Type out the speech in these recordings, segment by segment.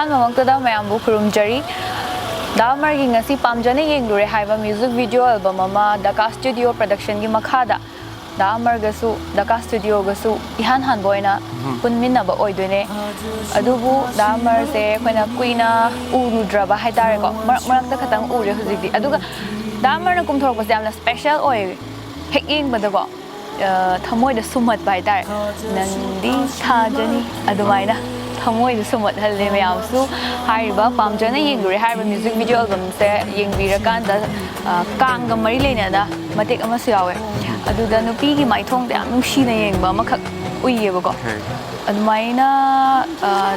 ꯑꯍꯥꯟꯕꯃꯛꯇꯗ ꯃꯌꯥꯝꯕꯨ ꯈꯨꯔꯨꯝꯖꯔꯤ ꯗꯥꯃꯔꯒꯤ ꯉꯁꯤ ꯄꯥꯝꯖꯅ ꯌꯦꯡꯂꯨꯔꯦ ꯍꯥꯏꯕ ꯃ꯭ꯌꯨꯖꯤꯛ ꯚꯤꯗꯤꯑꯣ ꯑꯦꯜꯕꯝ ꯑꯃ ꯗꯥꯀꯥ ꯁ꯭ꯇꯨꯗꯤꯑꯣ ꯄ꯭ꯔꯗꯛꯁꯟꯒꯤ ꯃꯈꯥꯗ ꯗꯥꯃꯔꯒꯁꯨ ꯗꯥꯀꯥ ꯁ꯭ꯇꯨꯗꯤꯑꯣꯒꯁꯨ ꯏꯍꯥꯟ ꯍꯥꯟꯕ ꯑꯣꯏꯅ ꯄꯨꯟꯃꯤꯟꯅꯕ ꯑꯣꯏꯗꯣꯏꯅꯦ ꯑꯗꯨꯕꯨ ꯗꯥꯃꯔꯁꯦ ꯑꯩꯈꯣꯏꯅ ꯀꯨꯏꯅ ꯎꯔꯨꯗ꯭ꯔꯕ ꯍꯥꯏꯇꯥꯔꯦꯀꯣ ꯃꯔꯛꯇ ꯈꯇꯪ ꯎꯔꯦ ꯍꯧꯖꯤꯛꯇꯤ ꯑꯗꯨꯒ ꯗꯥꯃꯔꯅ ꯀꯨꯝꯊꯣꯔꯛꯄꯁꯦ ꯌꯥꯝꯅ ꯁ꯭ꯄꯦꯁꯦꯜ ꯑꯣꯏ ꯍꯦꯛ ꯌꯦꯡꯕꯗꯀꯣ ꯊꯃꯣꯏꯗ ꯁꯨꯝꯍꯠꯄ ꯍꯥꯏꯇꯥꯔꯦ ꯅꯪꯗꯤ ꯊꯥꯖꯅꯤ ꯑꯗꯨꯃꯥꯏꯅ ꯊꯃꯣꯏꯗ ꯁꯨꯝꯍꯠꯍꯜꯂꯦ ꯃꯌꯥꯝꯁꯨ ꯍꯥꯏꯔꯤꯕ ꯄꯥꯝꯖꯅ ꯌꯦꯡꯂꯨꯔꯦ ꯍꯥꯏꯔꯤꯕ ꯃ꯭ꯌꯨꯖꯤꯛ ꯚꯤꯗꯤꯑꯣ ꯑꯦꯜꯕꯝꯁꯦ ꯌꯦꯡꯕꯤꯔꯀꯥꯟꯗ ꯀꯥꯡꯒ ꯃꯔꯤ ꯂꯩꯅꯅ ꯃꯇꯦꯛ ꯑꯃꯁꯨ ꯌꯥꯎꯋꯦ ꯑꯗꯨꯗ ꯅꯨꯄꯤꯒꯤ ꯃꯥꯏꯊꯣꯡꯗ ꯌꯥꯝ ꯅꯨꯡꯁꯤꯅ ꯌꯦꯡꯕ ꯑꯃꯈꯛ ꯎꯏꯌꯦꯕꯀꯣ ꯑꯗꯨꯃꯥꯏꯅ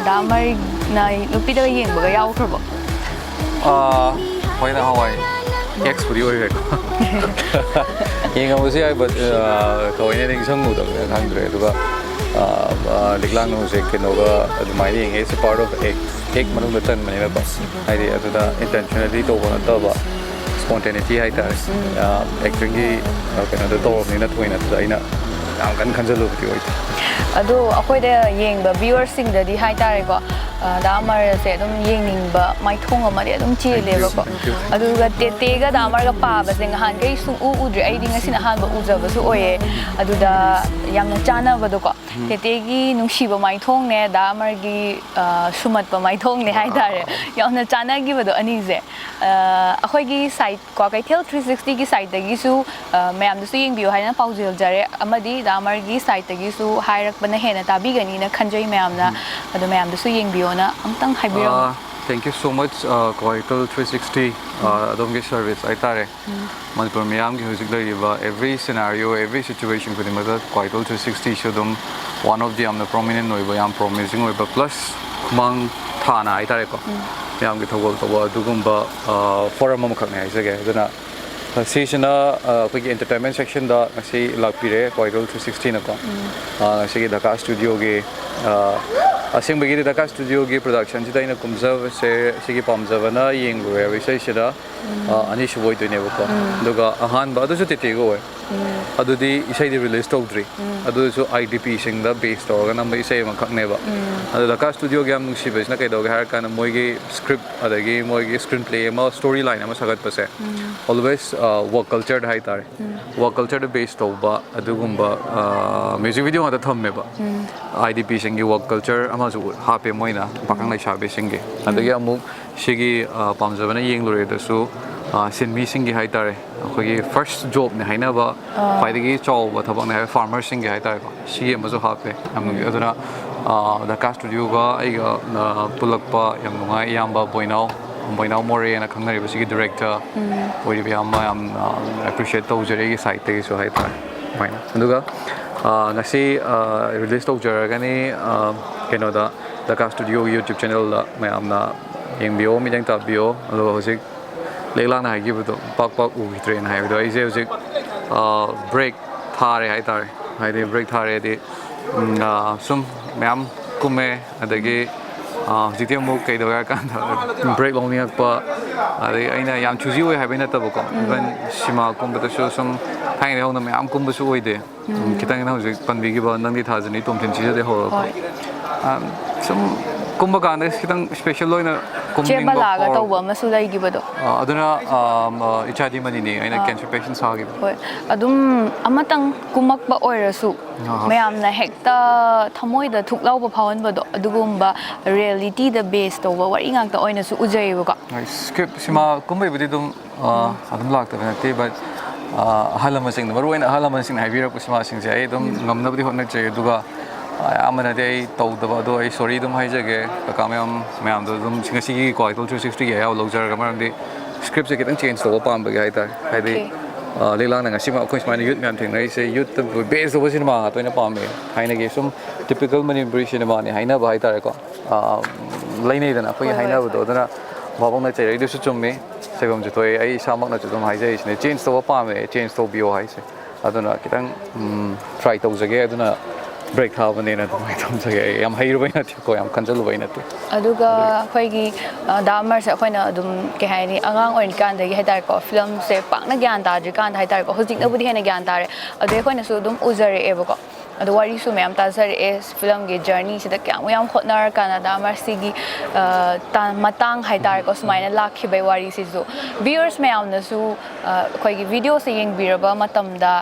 ꯗꯥꯃꯔꯅ ꯅꯨꯄꯤꯗꯒ ꯌꯦꯡꯕꯒ ꯌꯥꯎꯈ꯭ꯔꯕꯣ? ꯍꯣꯏ ꯅꯍꯥꯟꯋꯥꯏ ꯑꯦꯛꯁꯄꯨꯗꯤ ꯑꯣꯏꯈ꯭ꯔꯦꯀꯣ ꯌꯦꯡꯉꯝꯕꯁꯨ ꯌꯥꯏ ꯕꯠ ꯊꯑꯣꯏꯅ ꯅꯤꯡꯁꯤꯡꯉꯨꯗꯕꯅꯤꯅ ꯈꯪꯗ꯭ꯔꯦ ꯑꯗꯨꯒ ꯂꯤꯛꯂꯥꯡ ꯅꯨꯡꯁꯦ ꯀꯩꯅꯣꯒ ꯑꯗꯨꯃꯥꯏꯅ ꯌꯦꯡꯉꯦ ꯏꯠꯁ ꯄꯥꯔꯠ ꯑꯣꯐ ꯑꯦꯛ ꯃꯅꯨꯡꯗ ꯆꯟꯕꯅꯤꯅꯀꯣ ꯍꯥꯏꯗꯤ ꯑꯗꯨꯗ ꯏꯟꯇꯦꯟꯁꯅꯦꯜꯂꯤ ꯇꯧꯕ ꯅꯠꯇꯕ ꯁ꯭ꯄꯣꯟꯇꯦꯅꯤꯇꯤ ꯍꯥꯏꯇꯥꯔꯦ ꯑꯦꯛꯇꯤꯡꯒꯤ ꯀꯩꯅꯣꯗ ꯇꯧꯔꯕꯅꯤꯅ ꯊꯣꯏꯅ ꯑꯗꯨꯗ ꯑꯩꯅ ꯌꯥꯝ ꯀꯟꯅ ꯈꯟꯖꯜꯂꯨꯕꯗꯤ ꯑꯣꯏꯗꯦ ꯑꯗꯣ ꯑꯩꯈꯣꯏꯗ ꯌꯦꯡꯕ ꯚ꯭ꯌꯨꯋꯔꯁꯤꯡꯗꯗꯤ ꯍꯥꯏꯇꯥꯔꯦꯀꯣ ꯗꯥꯃꯔꯁꯦ ꯑꯗꯨꯝ ꯌꯦꯡꯅꯤꯡꯕ ꯃꯥꯏꯊꯣꯡ ꯑꯃꯗꯤ ꯑꯗꯨꯝ ꯆꯦꯜꯂꯦꯕꯀꯣ ꯑꯗꯨꯒ ꯇꯦꯇꯦꯒ ꯗꯥꯃꯔꯒ ꯄꯥꯕꯁꯦ ꯅꯍꯥꯟꯈꯩ ꯁꯨꯡꯎ ꯎꯗ꯭ꯔꯤ ꯑꯩꯗꯤ ꯉꯁꯤꯅ ꯑꯍꯥꯟꯕ ꯎꯖꯕꯁꯨ ꯑꯣꯏꯌꯦ ꯑꯗꯨꯗ ꯌꯥꯝꯅ ꯆꯥꯟꯅꯕꯗꯣꯀꯣ ꯇꯦꯇꯦꯒꯤ ꯅꯨꯡꯁꯤꯕ ꯃꯥꯏꯊꯣꯡꯅꯦ ꯗꯥꯃꯔꯒꯤ ꯁꯨꯝꯍꯠꯄ ꯃꯥꯏꯊꯣꯡꯅꯦ ꯍꯥꯏꯇꯥꯔꯦ ꯌꯥꯝꯅ ꯆꯥꯟꯅꯈꯤꯕꯗꯣ ꯑꯅꯤꯁꯦ ꯑꯩꯈꯣꯏꯒꯤ ꯁꯥꯏꯠ ꯀ꯭ꯋꯥꯀꯩꯊꯦꯜ 360ꯒꯤ ꯁꯥꯏꯠꯇꯒꯤꯁꯨ ꯃꯌꯥꯝꯗꯁꯨ ꯌꯦꯡꯕꯤꯌꯨ ꯍꯥꯏꯅ ꯄꯥꯎꯖꯦꯜꯖꯔꯦ ꯑꯃꯗꯤ ꯗꯥꯃꯔꯒꯤ ꯁꯥꯏꯠꯇꯒꯤꯁꯨ ꯍꯥꯏꯔꯛꯄꯅ ꯍꯦꯟꯅ ꯇꯥꯕꯤꯒꯅꯤꯅ ꯈꯟꯖꯩ ꯃꯌꯥꯝꯅ ꯑꯗꯣ ꯃꯌꯥꯝꯗꯁꯨ ꯌꯦꯡꯕꯤꯌꯣꯅ ꯑꯝꯇꯪ ꯍꯥꯏꯕꯤꯔꯝꯃꯨ Thank you so much Kwakeithel 360 ꯑꯗꯣꯝꯒꯤ ꯁꯔꯚꯤꯁ ꯍꯥꯏꯇꯥꯔꯦ ꯃꯅꯤꯄꯨꯔ ꯃꯤꯌꯥꯝꯒꯤ ꯍꯧꯖꯤꯛ ꯂꯩꯔꯤꯕ ꯑꯦꯚ꯭ꯔꯤ ꯁꯤꯅꯥꯔꯤꯑꯣ ꯑꯦꯚ꯭ꯔꯤ ꯁꯤꯆꯨꯋꯦꯁꯟ ꯈꯨꯗꯤꯡꯃꯛꯇ ꯀ꯭ꯋꯥꯀꯩꯊꯦꯜ 360ꯁꯨ ꯑꯗꯨꯝ ꯋꯥꯟ ꯑꯣꯐ ꯗꯤ ꯌꯥꯝꯅ ꯄ꯭ꯔꯣꯃꯤꯅꯦꯟ ꯑꯣꯏꯕ ꯌꯥꯝ ꯄ꯭ꯔꯣꯃꯤꯁꯤꯡ ꯑꯣꯏꯕ ꯄ꯭ꯂꯁ ꯈꯨꯃꯥꯡ ꯊꯥꯅ ꯍꯥꯏꯇꯥꯔꯦꯀꯣ ꯃꯌꯥꯝꯒꯤ ꯊꯧꯒꯜ ꯇꯧꯕ ꯑꯗꯨꯒꯨꯝꯕ ꯐꯣꯔꯝ ꯑꯃꯈꯛꯅꯦ ꯍꯥꯏꯖꯒꯦ ꯑꯗꯨꯅ ꯁꯤꯁꯤꯅ ꯑꯩꯈꯣꯏꯒꯤ ꯑꯦꯟꯇꯔꯇꯦꯟꯃꯦꯟ ꯁꯦꯛꯁꯟꯗ ꯉꯁꯤ ꯂꯥꯛꯄꯤꯔꯦ ꯀ꯭ꯋꯥꯀꯩꯊꯦꯜ 360ꯅꯀꯣ ꯉꯁꯤꯒꯤ ꯗꯥꯀꯥ ꯁ꯭ꯇꯨꯗꯤꯑꯣꯒꯤ ꯑꯁꯦꯡꯕꯒꯤꯗꯤ ꯗꯥꯀꯥ ꯁ꯭ꯇꯨꯗꯤꯑꯣꯒꯤ ꯄ꯭ꯔꯣꯗꯛꯁꯟꯁꯤꯗ ꯑꯩꯅ ꯀꯨꯝꯖꯕꯁꯦ ꯁꯤꯒꯤ ꯄꯥꯝꯖꯕꯅ ꯌꯦꯡꯂꯨꯔꯦ ꯍꯥꯏꯕ ꯏꯁꯩꯁꯤꯗ ꯑꯅꯤꯁꯨꯕ ꯑꯣꯏꯗꯣꯏꯅꯦꯕꯀꯣ ꯑꯗꯨꯒ ꯑꯍꯥꯟꯕ ꯑꯗꯨꯁꯨ ꯇꯦꯇꯦꯒ ꯑꯣꯏ ꯑꯗꯨꯗꯤ ꯏꯁꯩꯗꯤ ꯔꯤꯂꯤꯁ ꯇꯧꯗ꯭ꯔꯤ ꯑꯗꯨꯁꯨ IDPꯁꯤꯡꯗ ꯕꯦꯁ ꯇꯧꯔꯒ ꯅꯝꯕ ꯏꯁꯩ ꯑꯃꯈꯛꯅꯦꯕ ꯑꯗꯣ ꯗꯥꯀꯥ ꯁ꯭ꯇꯨꯗꯤꯑꯣꯒꯤ ꯌꯥꯝ ꯅꯨꯡꯁꯤꯕꯁꯤꯅ ꯀꯩꯗꯧꯒꯦ ꯍꯥꯏꯔꯀꯥꯟꯗ ꯃꯣꯏꯒꯤ ꯁ꯭ꯀ꯭ꯔꯤꯞ ꯑꯗꯒꯤ ꯃꯣꯏꯒꯤ ꯁ꯭ꯀ꯭ꯔꯤꯟ ꯄ꯭ꯂꯦ ꯑꯃ ꯁ꯭ꯇꯣꯔꯤ ꯂꯥꯏꯟ ꯑꯃ ꯁꯥꯒꯠꯄꯁꯦ ꯑꯣꯜꯋꯦꯁ ꯋꯥꯔꯛ ꯀꯜꯆꯔꯗ ꯍꯥꯏꯇꯥꯔꯦ ꯋꯥꯔꯛ ꯀꯜꯆꯔꯗ ꯕꯦꯁ ꯇꯧꯕ ꯑꯗꯨꯒꯨꯝꯕ ꯃ꯭ꯌꯨꯖꯤꯛ ꯚꯤꯗꯤꯑꯣ ꯉꯥꯛꯇ ꯊꯝꯃꯦꯕ IDPꯁꯤꯡꯒꯤ ꯋꯥꯔꯛ ꯀꯜꯆꯔ ꯑꯃꯁꯨ ꯍꯥꯞꯄꯦ ꯃꯣꯏꯅ ꯄꯥꯈꯪ ꯂꯩꯁꯥꯕꯤꯁꯤꯡꯒꯤ ꯑꯗꯒꯤ ꯑꯃꯨꯛ ꯁꯤꯒꯤ ꯄꯥꯝꯖꯕꯅ ꯌꯦꯡꯂꯨꯔꯦꯗꯁꯨ ꯁꯤꯟꯃꯤꯁꯤꯡꯒꯤ ꯍꯥꯏꯇꯥꯔꯦ ꯑꯩꯈꯣꯏꯒꯤ ꯐꯥꯔꯁ ꯖꯣꯕꯅꯦ ꯍꯥꯏꯅꯕ ꯈ꯭ꯋꯥꯏꯗꯒꯤ ꯆꯥꯎꯕ ꯊꯕꯛꯅꯦ ꯍꯥꯏꯕ ꯐꯥꯔꯃꯔꯁꯤꯡꯒꯤ ꯍꯥꯏꯇꯥꯔꯦꯀꯣ ꯁꯤꯒꯤ ꯑꯃꯁꯨ ꯍꯥꯞꯄꯦ ꯌꯥꯝ ꯑꯗꯨꯅ ꯗꯥꯀꯥ ꯁ꯭ꯇꯨꯗꯤꯑꯣꯒ ꯑꯩꯒ ꯄꯨꯜꯂꯛꯄ ꯌꯥꯝ ꯅꯨꯡꯉꯥꯏ ꯏꯌꯥꯝꯕ ꯕꯣꯏꯅꯥꯎ ꯃꯣꯔꯦꯅ ꯈꯪꯅꯔꯤꯕ ꯁꯤꯒꯤ ꯗꯤꯔꯦꯛꯇꯔ ꯑꯣꯏꯔꯤꯕ ꯌꯥꯝꯅ ꯑꯦꯄ꯭ꯔꯤꯁꯤꯌꯦꯠ ꯇꯧꯖꯔꯤ ꯑꯩꯒꯤ ꯁꯥꯏꯠꯇꯒꯤꯁꯨ ꯍꯥꯏꯇꯥꯔꯦ ꯑꯗꯨꯃꯥꯏꯅ ꯑꯗꯨꯒ ꯉꯁꯤ ꯔꯤꯂꯤꯁ ꯇꯧꯖꯔꯒꯅꯤ ꯀꯩꯅꯣꯗ ꯗꯥꯀꯥ ꯁ꯭ꯇꯨꯗꯤꯑꯣꯒꯤ ꯌꯨꯇ꯭ꯌꯨꯕ ꯆꯦꯅꯦꯜꯗ ꯃꯌꯥꯝꯅ ꯌꯦꯡꯕꯤꯌꯣ ꯃꯤꯠꯌꯦꯡ ꯇꯥꯕꯤꯌꯣ ꯑꯗꯨꯒ ꯍꯧꯖꯤꯛ ꯂꯩꯛꯂꯥꯡꯅ ꯍꯥꯏꯈꯤꯕꯗꯣ ꯄꯥꯛ ꯎꯈꯤꯗ꯭ꯔꯦꯅ ꯍꯥꯏꯕꯗꯣ ꯑꯩꯁꯦ ꯍꯧꯖꯤꯛ ꯕ꯭ꯔꯦꯛ ꯊꯥꯔꯦ ꯍꯥꯏꯇꯥꯔꯦ ꯍꯥꯏꯗꯤ ꯕ꯭ꯔꯦꯛ ꯊꯥꯔꯦꯗꯤ ꯁꯨꯝ ꯃꯌꯥꯝ ꯀꯨꯝꯃꯦ ꯑꯗꯒꯤ ꯍꯧꯖꯤꯛꯇꯤ ꯑꯃꯨꯛ ꯀꯩꯗꯧꯋꯦ ꯍꯥꯏꯔꯀꯥꯟꯗ ꯕ꯭ꯔꯦꯛ ꯂꯧꯅꯤꯡꯉꯛꯄ ꯑꯗꯒꯤ ꯑꯩꯅ ꯌꯥꯝ ꯆꯨꯖꯤ ꯑꯣꯏ ꯍꯥꯏꯕꯩ ꯅꯠꯇꯕꯀꯣ ꯏꯚꯟ ꯁꯤꯃꯥ ꯀꯨꯝꯕꯗꯁꯨ ꯁꯨꯝ ꯊꯥꯏꯅꯗꯩ ꯍꯧꯅ ꯃꯌꯥꯝ ꯀꯨꯝꯕꯁꯨ ꯑꯣꯏꯗꯦ ꯈꯤꯇꯪ ꯍꯧꯖꯤꯛ ꯄꯟꯕꯤꯈꯤꯕ ꯅꯪꯗꯤ ꯊꯥꯖꯅꯤ ꯇꯣꯝꯊꯤꯟꯁꯤꯗꯩ ꯍꯧꯔꯒ ꯁꯨꯝ ꯀꯨꯝꯕ ꯀꯥꯟꯗ ꯈꯤꯇꯪ ꯁ꯭ꯄꯦꯁꯦꯜ ꯑꯣꯏꯅ ꯀꯨꯝꯅꯤꯡꯕ ꯇꯧꯕ ꯑꯃꯁꯨ ꯂꯩꯈꯤꯕꯗꯣ ꯑꯗꯨꯅ ꯏꯆꯥꯗꯤ ꯃꯅꯤꯅꯦ ꯑꯩꯅ ꯀꯦꯟꯁꯔ ꯄꯦꯁꯦꯟ ꯁꯥꯈꯤꯕ ꯍꯣꯏ ꯑꯗꯨꯝ ꯑꯃꯇꯪ ꯀꯨꯝꯃꯛꯄ ꯑꯣꯏꯔꯁꯨ ꯃꯌꯥꯝꯅ ꯍꯦꯛꯇ ꯊꯃꯣꯏꯗ ꯊꯨꯛ ꯂꯥꯎꯕ ꯐꯥꯎꯍꯟꯕꯗꯣ ꯑꯗꯨꯒꯨꯝꯕ ꯔꯤꯌꯦꯂꯤꯇꯤꯗ ꯕꯦꯁ ꯇꯧꯕ ꯋꯥꯔꯤ ꯉꯥꯛꯇ ꯑꯣꯏꯅꯁꯨ ꯎꯖꯩꯌꯦꯕꯀꯣ ꯁ꯭ꯀ꯭ꯔꯤꯞ ꯁꯤꯃꯥ ꯀꯨꯝꯕꯩꯕꯨꯗꯤ ꯑꯗꯨꯝ ꯂꯥꯛꯇꯕ ꯅꯠꯇꯦ ꯕꯠ ꯑꯍꯜ ꯂꯃꯟꯁꯤꯡꯅ ꯃꯔꯨꯑꯣꯏꯅ ꯑꯍꯜ ꯂꯃꯟꯁꯤꯡꯅ ꯍꯥꯏꯕꯤꯔꯛꯄ ꯁꯤꯃꯥꯁꯤꯡꯁꯦ ꯑꯩ ꯑꯗꯨꯝ ꯉꯝꯅꯕꯗꯤ ꯍꯣꯠꯅꯖꯩ ꯑꯗꯨꯒ ꯑꯌꯥꯝꯕꯅꯗꯤ ꯑꯩ ꯇꯧꯗꯕ ꯑꯗꯣ ꯑꯩ ꯁꯣꯔꯤ ꯑꯗꯨꯝ ꯍꯥꯏꯖꯒꯦ ꯀꯀꯥ ꯃꯌꯥꯝꯗꯣ ꯑꯗꯨꯝ ꯉꯁꯤꯒꯤ ꯀ꯭ꯋꯥꯀꯩꯊꯦꯜ 360ꯒꯤ ꯑꯌꯥꯕ ꯂꯧꯖꯔꯒ ꯃꯔꯝꯗꯤ ꯁ꯭ꯀ꯭ꯔꯤꯞꯁꯦ ꯈꯤꯇꯪ ꯆꯦꯟꯖ ꯇꯧꯕ ꯄꯥꯝꯕꯒꯤ ꯍꯥꯏꯇꯥꯔꯦ ꯍꯥꯏꯗꯤ ꯂꯤꯛꯂꯥꯡꯅ ꯉꯁꯤꯃꯛ ꯑꯩꯈꯣꯏ ꯁꯨꯃꯥꯏꯅ ꯌꯨꯠ ꯃꯌꯥꯝ ꯊꯦꯡꯅꯔꯤꯁꯦ ꯌꯨꯠꯇ ꯕꯦꯁ ꯇꯧꯕ ꯁꯤꯅꯦꯃꯥ ꯉꯥꯛꯇ ꯑꯣꯏꯅ ꯄꯥꯝꯃꯦ ꯊꯥꯏꯅꯒꯤ ꯁꯨꯝ ꯇꯤꯄꯤꯀꯦꯜ ꯃꯅꯤꯄꯨꯔꯤ ꯁꯤꯅꯦꯃꯥꯅꯤ ꯍꯥꯏꯅꯕ ꯍꯥꯏꯇꯥꯔꯦꯀꯣ ꯂꯩꯅꯩꯗꯅ ꯑꯩꯈꯣꯏꯒꯤ ꯍꯥꯏꯅꯕꯗꯣ ꯑꯗꯨꯅ ꯚꯥꯕꯣꯛꯅ ꯆꯩꯔꯛꯏꯗꯨꯁꯨ ꯆꯨꯝꯃꯤ ꯁꯣꯏꯕꯝꯁꯨ ꯊꯣꯛꯑꯦ ꯑꯩ ꯏꯁꯥꯃꯛꯅꯁꯨ ꯑꯗꯨꯝ ꯍꯥꯏꯖꯔꯤꯁꯤꯅꯦ ꯆꯦꯟꯖ ꯇꯧꯕ ꯄꯥꯝꯃꯦ ꯆꯦꯟꯖ ꯇꯧꯕꯤꯌꯣ ꯍꯥꯏꯁꯦ ꯑꯗꯨꯅ ꯈꯤꯇꯪ ꯇ꯭ꯔꯥꯏ ꯇꯧꯖꯒꯦ ꯑꯗꯨꯅ ब्रेक थाबनेना तुमसे याम हैरुबै नथि को याम खंजलुबै नथि अदुगा अखोइगी दामर से अखोइना अदुम के हाइनि अंगांग ओइन कांदगी हाइतार को फिल्म से पाकना ज्ञान ताद्रि कांद हाइतार को होजिकनबुदि हेना ज्ञान तारे अदे अखोइना सु अदुम उजरे एबको ꯑꯗꯣ ꯋꯥꯔꯤꯁꯨ ꯃꯌꯥꯝ ꯇꯥꯖꯔꯛꯑꯦ ꯐꯤꯂꯝꯒꯤ ꯖꯔꯅꯤꯁꯤꯗ ꯀꯌꯥꯃꯨꯛ ꯌꯥꯝ ꯍꯣꯠꯅꯔꯀꯥꯟꯗ ꯗꯥ ꯑꯃꯔ ꯁꯤꯒꯤ ꯃꯇꯥꯡ ꯍꯥꯏꯇꯥꯔꯦꯀꯣ ꯁꯨꯃꯥꯏꯅ ꯂꯥꯛꯈꯤꯕꯩ ꯋꯥꯔꯤꯁꯤꯁꯨ ꯚꯤꯌꯔꯁ ꯃꯌꯥꯝꯅꯁꯨ ꯑꯩꯈꯣꯏꯒꯤ ꯚꯤꯗꯤꯑꯣꯁꯦ ꯌꯦꯡꯕꯤꯔꯕ ꯃꯇꯝꯗ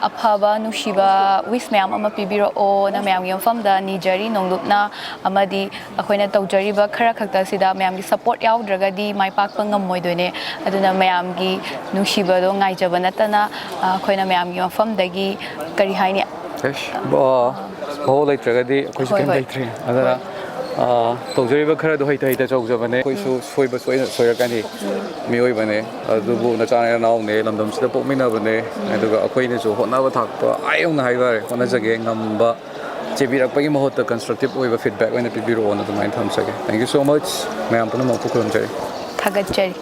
ꯑꯐꯕ ꯅꯨꯡꯁꯤꯕ ꯋꯤꯁ ꯃꯌꯥꯝ ꯑꯃ ꯄꯤꯕꯤꯔꯛꯑꯣꯅ ꯃꯌꯥꯝꯒꯤ ꯃꯐꯝꯗ ꯅꯤꯖꯔꯤ ꯅꯣꯡꯂꯨꯞꯅ ꯑꯃꯗꯤ ꯑꯩꯈꯣꯏꯅ ꯇꯧꯖꯔꯤꯕ ꯈꯔ ꯈꯛꯇꯁꯤꯗ ꯃꯌꯥꯝꯒꯤ ꯁꯄꯣꯔꯠ ꯌꯥꯎꯗ꯭ꯔꯒꯗꯤ ꯃꯥꯏ ꯄꯥꯛꯄ ꯉꯝꯃꯣꯏꯗꯣꯏꯅꯦ ꯑꯗꯨꯅ ꯃꯌꯥꯝꯒꯤ ꯅꯨꯡꯁꯤꯕꯗꯣ ꯉꯥꯏꯖꯕ ꯅꯠꯇꯅ ꯑꯩꯈꯣꯏꯅ ꯃꯌꯥꯝꯒꯤ ꯃꯐꯝꯗꯒꯤ ꯀꯔꯤ ꯍꯥꯏꯅꯤ ꯚꯥꯎ ꯂꯩꯇ꯭ꯔꯒꯗꯤ ꯑꯩꯈꯣꯏꯁꯨ ꯀꯩꯝ ꯂꯩꯇ꯭ꯔꯦ ꯑꯗꯨꯅ ꯇꯧꯖꯔꯤꯕ ꯈꯔꯗꯣ ꯍꯩꯇ ꯍꯩꯇ ꯇꯧꯖꯕꯅꯦ ꯑꯩꯈꯣꯏꯁꯨ ꯁꯣꯏꯕ ꯁꯣꯏꯔꯛꯀꯅꯤ ꯃꯤꯑꯣꯏꯕꯅꯦ ꯑꯗꯨꯕꯨ ꯅꯆꯥꯅꯦ ꯅꯅꯥꯎꯅꯦ ꯂꯝꯗꯝꯁꯤꯗ ꯄꯣꯛꯃꯤꯟꯅꯕꯅꯦ ꯑꯗꯨꯒ ꯑꯩꯈꯣꯏꯅꯁꯨ ꯍꯣꯠꯅꯕ ꯊꯥꯛꯄ ꯌꯧꯅ ꯍꯥꯏꯇꯥꯔꯦ ꯍꯣꯠꯅꯖꯒꯦ ꯉꯝꯕ ꯆꯦꯕꯤꯔꯛꯄꯒꯤ ꯃꯍꯨꯠꯇ ꯀꯟꯁꯇ꯭ꯔꯛꯇꯤꯕ ꯑꯣꯏꯕ ꯐꯤꯗꯕꯦꯛ ꯑꯣꯏꯅ ꯄꯤꯕꯤꯔꯛꯑꯣꯅ ꯑꯗꯨꯃꯥꯏꯅ ꯊꯝꯖꯒꯦ ꯊꯦꯡꯛ ꯌꯨ ꯁꯣ ꯃꯆ ꯃꯌꯥꯝ ꯄꯨꯝꯅꯃꯛꯄꯨ ꯈꯨꯔꯨꯝꯖꯔꯤ ꯊꯥꯒꯠꯆꯔꯤ